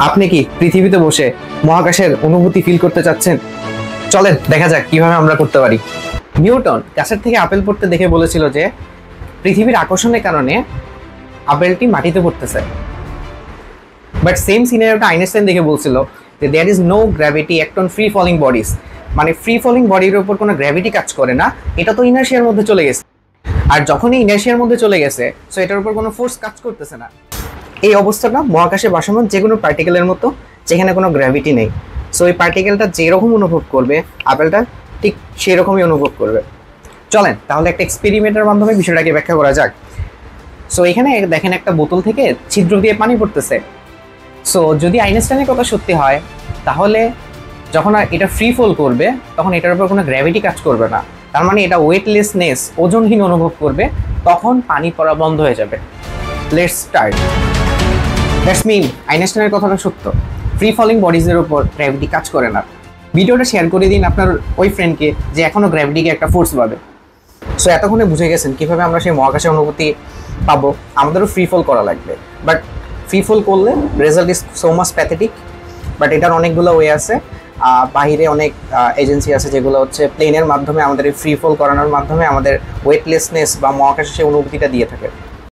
আপনি কি পৃথিবীতে বসে মহাকাশের অনুভূতি ফিল করতে চাচ্ছেন? চলেন দেখা যাক কিভাবে আমরা করতে পারি। নিউটন গাছের থেকে আপেল পড়তে দেখে বলেছিল যে পৃথিবীর আকর্ষণের কারণে আপেলটি মাটিতে পড়তেছে। বাট সেম সিনারিওটা আইনস্টাইন দেখে বলছিল যে there is no gravity act on free falling bodies, মানে ফ্রি ফলিং বডির উপর কোনো গ্র্যাভিটি কাজ করে না, এটা তো ইনার্শিয়ার মধ্যে চলে গেছে। আর যখনই ইনার্শিয়ার মধ্যে চলে গেছে সো এটার উপর কোনো ফোর্স কাজ করতেছে না। এই অবস্থাটা মহাকাশে ভাসমান যে কোনো পার্টিকেলের মতো, যেখানে কোনো গ্র্যাভিটি নেই। সো এই পার্টিকেলটা যেরকম অনুভব করবে আপেলটা ঠিক সেই রকমই অনুভব করবে। চলেন তাহলে একটা এক্সপেরিমেন্টের মাধ্যমে বিষয়টাকে ব্যাখ্যা করা যাক। সো এখানে দেখেন একটা বোতল থেকে ছিদ্র দিয়ে পানি পড়তেছে। সো যদি আইনস্টাইনের কথা সত্যি হয় তাহলে যখন এটা ফ্রি ফল করবে তখন এটার উপর কোনো গ্র্যাভিটি কাজ করবে না, তার মানে এটা ওয়েটলেসনেস ওজনহীন অনুভব করবে, তখন পানি পড়া বন্ধ হয়ে যাবে। Let's start. দ্যাটস মিন আইনস্টাইনের কথাটা সত্য, ফ্রি ফলিং বডিজের উপর গ্র্যাভিটি কাজ করে না। ভিডিওটা শেয়ার করে দিন আপনার ওই ফ্রেন্ডকে যে এখনও গ্র্যাভিটিকে একটা ফোর্স পাবে। সো এতক্ষণে বুঝে গেছেন কীভাবে আমরা সেই মহাকাশের অনুভূতি পাবো। আমাদেরও ফ্রি ফল করা লাগবে, বাট ফ্রি ফল করলে result is so much pathetic. But এটার অনেকগুলো ওয়ে আছে, বাহিরে অনেক এজেন্সি আছে যেগুলো হচ্ছে প্লেনের মাধ্যমে আমাদের ফ্রি ফল করানোর মাধ্যমে আমাদের ওয়েটলেসনেস বা মহাকাশের সেই অনুভূতিটা দিয়ে থাকে।